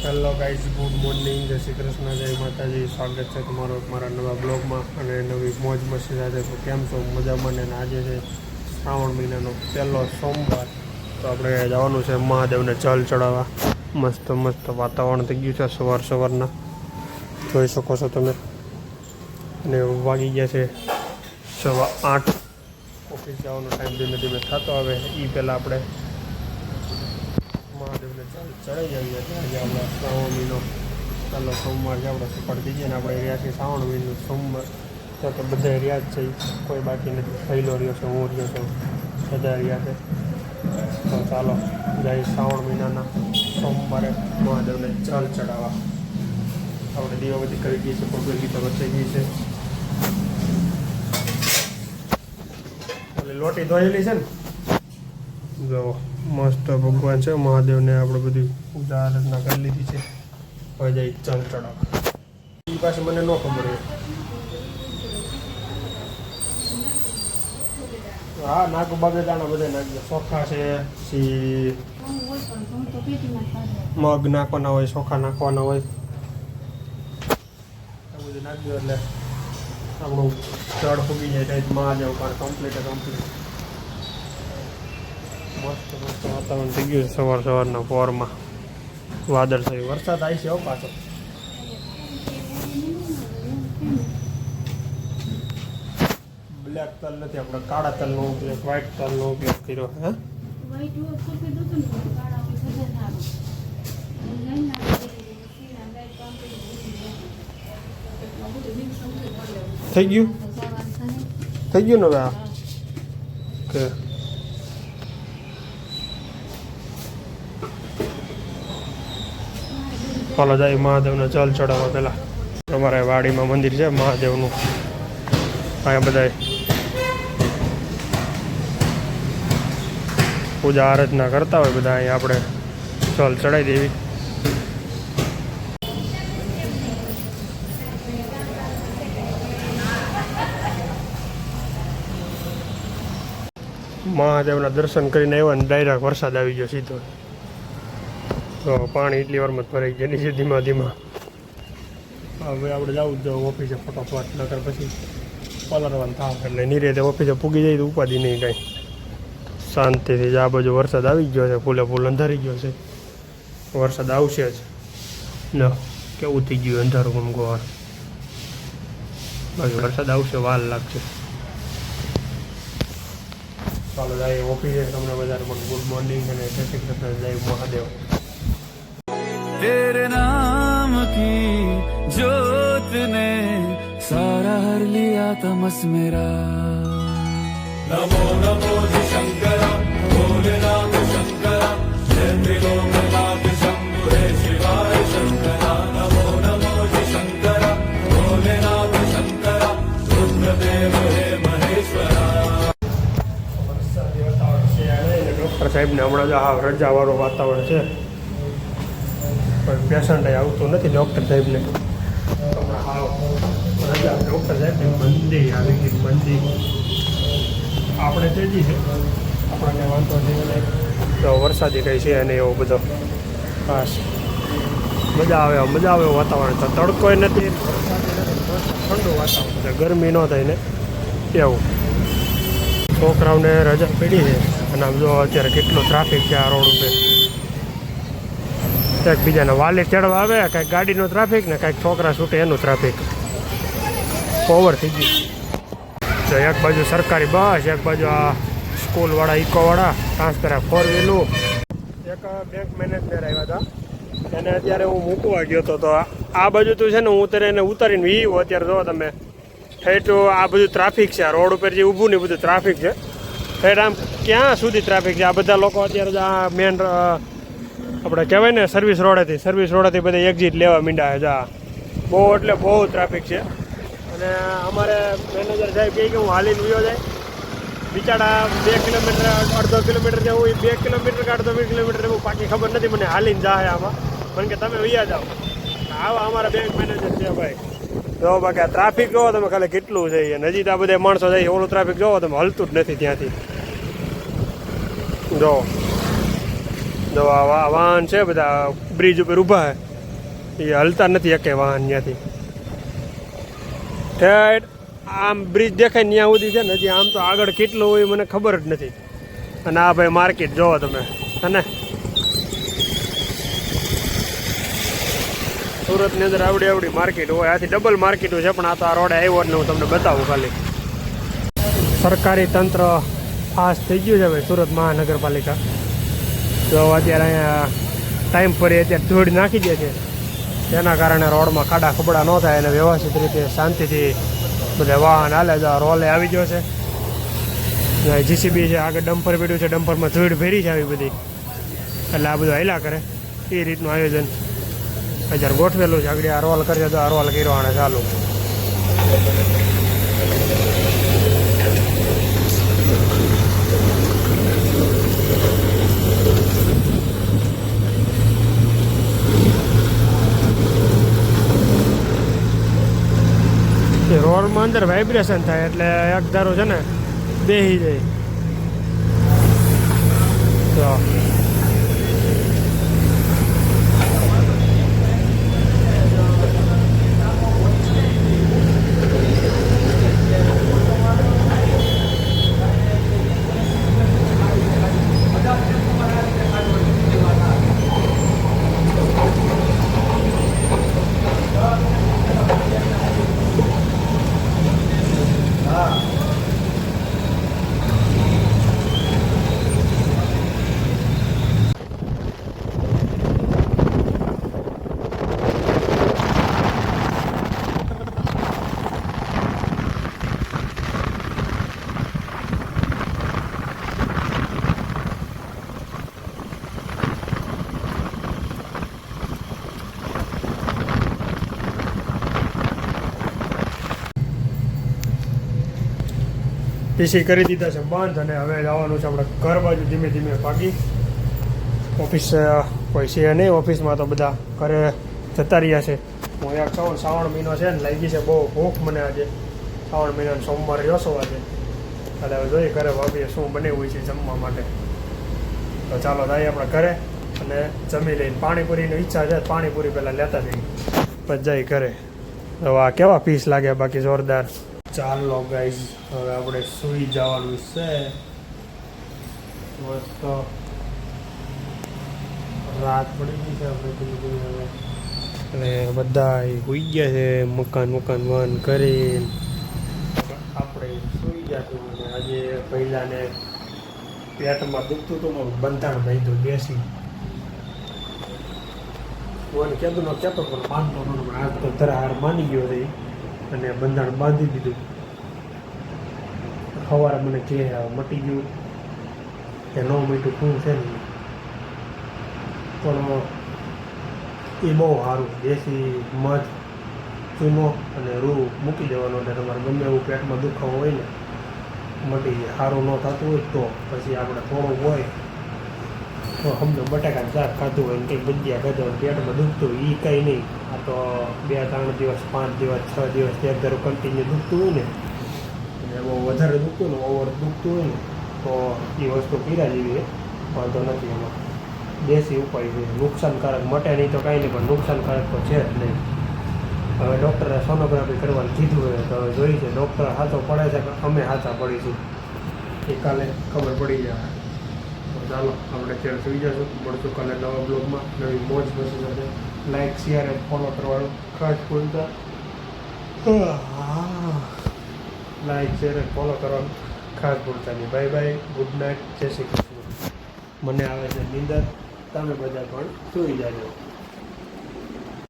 Hello guys, good morning, જય શ્રી કૃષ્ણ, જય માતાજી. સ્વાગત છે તમારો મારા નવા બ્લોગમાં અને નવી મોજ મસ્તી સાથે. તો કેમ છો? મજામાં ને? આજે છે શ્રાવણ મહિનાનો પહેલો સોમવાર. તો આપણે જવાનું છે મહાદેવને જલ ચડાવવા. મસ્ત મસ્ત વાતાવરણ થઈ ગયું છે સવારના, જોઈ શકો છો તમે. અને વાગી ગયા છે 8:15. ઓફિસ જવાનો ટાઈમ ધીમે ધીમે થતો આવે એ પહેલાં આપણે મહાદેવને ચડાવી આવીએ. આજે આપણે શ્રાવણ મહિનો પહેલો સોમવાર છે. આપણે સફળ થઈ ગયા ને આપણે રહ્યા છીએ શ્રાવણ મહિનો સોમવાર. ત્યાં તો બધા રહ્યા જ છે, કોઈ બાકી નથી. પહેલો રહ્યો છે, હું રહ્યો છું, બધા રહ્યા છે. તો ચાલો જાય શ્રાવણ મહિનાના સોમવારે મહાદેવને જલ ચડાવવા. આપણે દીવાબત્તી કરી ગઈ છે, પગલ ગીતા બચાવી ગઈ છે. એટલે લોટી ધોયેલી છે ને, જો મસ્ત ભગવાન છે મહાદેવને આપણે બધી પૂજા આરાધના કરી લીધી છે. હવે જઈ જલ ચડાવવા. એ પાસે મને ન ખબર હોય. હા, નાકુ બાબે દાણા બધા નાખી દે. ચોખા છે, પછી મગ નાખવાના હોય, ચોખા નાખવાના હોય, આ બધું નાખી દો એટલે આપણું જળ ફૂગી જાય. ટાઈપ મહાદેવ પણ કમ્પ્લીટ. મસ્ત મસ્ત વાતાવરણ થઈ ગયું છે સવારના પોરમાં. વાદળ થયું, વરસાદ આવી છે પાછો. બ્લેક તલ નથી, આપણે કાળા તલનો ઉપયોગ, વ્હાઈટ તલનો ઉપયોગ કર્યો. હે, થઈ ગયું ને હવે આ કે ચાલો જાય મહાદેવને જલ ચડાવવા. પહેલાં અમારે વાડીમાં મંદિર છે મહાદેવનું. અહીંયા બધા પૂજા આરાધના કરતા હોય બધા. અહીંયા આપણે જલ ચડાવી દેવી. મહાદેવના દર્શન કરીને આવ્યા ને ડાયરેક્ટ વરસાદ આવી ગયો સીધો. તો પાણી એટલી વારમાં જ ભરાઈ ગયા નીચે ધીમા. હવે આપણે જવું જ ઓફિસે ફટોફટ, નકર પછી પલરવાનું થાય. એટલે નીરે ઓફિસે પૂગી જાય તો ઉપાધિ નહીં કાંઈ, શાંતિથી. આ બાજુ વરસાદ આવી ગયો છે, ફૂલ અંધારી ગયો છે. વરસાદ આવશે જ. ન કેવું થઈ ગયું અંધારું ગમગોવાર. બાકી વરસાદ આવશે, વાર લાગશે. ચાલો જાય ઓફિસે. તમને બધાને પણ ગુડ મોર્નિંગ અને જય શ્રી કૃષ્ણ, જય મહાદેવ. तेरे नाम की जोत ने सारा हर लिया तमस मेरा. नमो नमो शंकर भोलेनाथ शंकर जय त्रिलोकनाथ शंभु हे शिवाय शंकर. नमो नमो शंकर भोलेनाथ शंकर रुद्रदेव हे महेश्वर. ડૉક્ટર સાહેબને હમણાં જ આ રજાવાળું વાતાવરણ છે, પણ પેશન્ટ આવતું નથી. ડૉક્ટર સાહેબને હમણાં હાવ રજા. ડૉક્ટર સાહેબની મંદી આવી ગઈ, મંદી. આપણે તેજી છે, આપણે કંઈ વાંધો નહીં. તો વરસાદી કંઈ છે અને એવો બધો ખાસ મજા આવે એવું વાતાવરણ. તો તડકોય નથી, ઠંડુ વાતાવરણ છે, ગરમી ન થાય ને એવું. છોકરાઓને રજા પડી છે અને આમ જો અત્યારે કેટલો ટ્રાફિક છે આ રોડ ઉપર. કંઈક બીજાને વાલે ચડવા આવે, કાંઈક ગાડીનો ટ્રાફિક ને કાંઈક છોકરા છૂટે એનું ટ્રાફિક. ઓવર થઈ ગયું. તો એક બાજુ સરકારી બસ, એક બાજુ આ સ્કૂલવાળા, ઇકોવાળા, ટ્રાન્સફર 4 વ્હીલું. એક બેંક મેનેજર આવ્યા હતા, એને અત્યારે હું મૂકવા ગયો હતો. તો આ બાજુ તો છે ને, હું અત્યારે એને ઉતારીને વીવું. અત્યારે જો તમે ઠેઠ આ બધું ટ્રાફિક છે. આ રોડ ઉપર જે ઊભું ને બધું ટ્રાફિક છે. ઠેઠ આમ ક્યાં સુધી ટ્રાફિક છે. આ બધા લોકો અત્યારે આ મેન આપણે કહેવાય ને સર્વિસ રોડેથી બધા એક્ઝિટ લેવા માંડ્યા છે. બહુ એટલે બહુ ટ્રાફિક છે. અને અમારે મેનેજર સાહેબ કહે કે હું હાલીને વયો જાય. બિચારા 2 કિલોમીટર, 1.5 કિલોમીટર જેવું, 2 કિલોમીટર કે 1.5 કિલોમીટર એવું પાકી ખબર નથી મને. હાલીને જાય આમાં મને કે તમે વૈયા જાઓ. આવા અમારા બેંક મેનેજર છે ભાઈ. જો બાકી આ ટ્રાફિક જોવો તમે ખાલી કેટલું છે. નજીક આ બધા માણસો જાય, ઓલું ટ્રાફિક જોવો તમે, હલતું જ નથી ત્યાંથી. જો આ વાહન છે બધા બ્રિજ ઉપર ઊભા છે. એ હલતા નથી એકે વાહન ત્યાંથી ઠેઠ આમ બ્રિજ દેખાય ત્યાં સુધી છે ને હજી આમ તો આગળ કેટલું હોય મને ખબર જ નથી. અને આ ભાઈ માર્કેટ જોવો તમે અને સુરતની અંદર આવડી માર્કેટ હોય આથી ડબલ માર્કેટો છે પણ આ તો આ રોડે આવ્યો એટલે હું તમને બતાવું ખાલી. સરકારી તંત્ર ફાસ્ટ થઈ ગયું છે ભાઈ સુરત મહાનગરપાલિકા. તો અત્યારે અહીંયા ટાઈમ પર અત્યારે ધૂળ નાખી દે છે તેના કારણે રોડમાં ખાડા ખબડા ન થાય અને વ્યવસ્થિત રીતે શાંતિથી બધા વાહન હાલે તો રોલે આવી ગયો છે. જીસીબી છે આગળ ડમ્પર પડ્યું છે ડમ્પરમાં ધૂળ ભેરી છે આવી બધી એટલે આ બધું હાલ્યા કરે એ રીતનું આયોજન અત્યારે ગોઠવેલું છે. આગળ આ રોલ કરશે તો આ રોલ કર્યો આને ચાલુ. રોડમાં અંદર વાઇબ્રેશન થાય એટલે એક ધારું છે ને બેસી જાય તો પીસી કરી દીધા છે બંધ અને હવે જવાનું છે આપણે ઘર બાજુ ધીમે ધીમે ભાગી. ઓફિસ કોઈ છે નહીં ઓફિસમાં તો બધા ઘરે જતા રહ્યા છે. હું એક કહું શ્રાવણ મહિનો છે ને લાગી છે બહુ ભૂખ મને આજે. શ્રાવણ મહિનાનો સોમવારે રસોવા છે એટલે હવે જોઈએ ઘરે ભાભીએ શું બનાવ્યું છે જમવા માટે. તો ચાલો જઈએ આપણે ઘરે અને જમી લઈને પાણીપુરીની ઈચ્છા છે પાણીપુરી પહેલાં લેતા જઈએ પછી જઈ ઘરે. હવે આ કેવા પીસ લાગ્યા બાકી જોરદાર. ચાલો ગાઈઝ હવે આપણે સૂઈ જવાનું છે મસ્ત રાત પડી ગઈ છે આપણે ધીમે ધીમે હવે અને બધા સૂઈ ગયા છે મકાન બંધ કરીને આપણે સૂઈ જશું. અને આજે પહેલાંને પેટમાં દુખતું હતું બંધાણ બાંધ્યું બેસી કોઈને કહેતું ન કહેતો પણ માનતો નહોતો પણ આજ તો ધરાહાર માની ગયો છે અને બંધાણ બાંધી દીધું. સવારે મને કહે મટી ગયું કે ન મીઠું શું છે ને પણ એ બહુ સારું દેશી મધ ચૂનો અને રૂ મૂકી દેવાનો એટલે તમારે ગમે એવું પેટમાં દુખાવો હોય ને મટી જાય. સારું ન થતું હોય તો પછી આપણે થોડું હોય તો સમજો બટાકાનું શાક ખાધું હોય ને કંઈક ભજીયા ખાધું હોય પેટમાં દુખતું હોય એ કંઈ નહીં. આ તો 2-3 દિવસ 5 દિવસ 6 દિવસ એક ધારું કન્ટિન્યુ દુખતું હોય ને અને બહુ વધારે દુખતું ને ઓવર દુખતું હોય ને તો એ વસ્તુ પીરા જેવી વાંધો નથી. એમાં દેશી ઉપાય છે નુકસાનકારક મટે નહીં તો કાંઈ નહીં પણ નુકસાનકારક તો છે જ નહીં. હવે ડૉક્ટરે સોનોગ્રાફી કરવાનું કીધું હોય તો હવે જોઈ છે ડૉક્ટર હાથો પડે છે કે અમે હાથા પડીશું એ કાલે ખબર પડી જાય. ચાલો આપણે ત્યારે સુઈ જશું મળશું કાલે નવા બ્લોગમાં નવી મોજ મસ્તી સાથે. લાઈક શેર અને ફોલો કરવાનું ખાસ ભૂલતા લાઈક શેર અને ફોલો કરવાનું ખાસ ભૂલતા નહીં. બાય બાય ગુડ નાઇટ જય શ્રી કૃષ્ણ. મને આવે છે નીંદર તમે બધા પણ સૂઈ જાજો.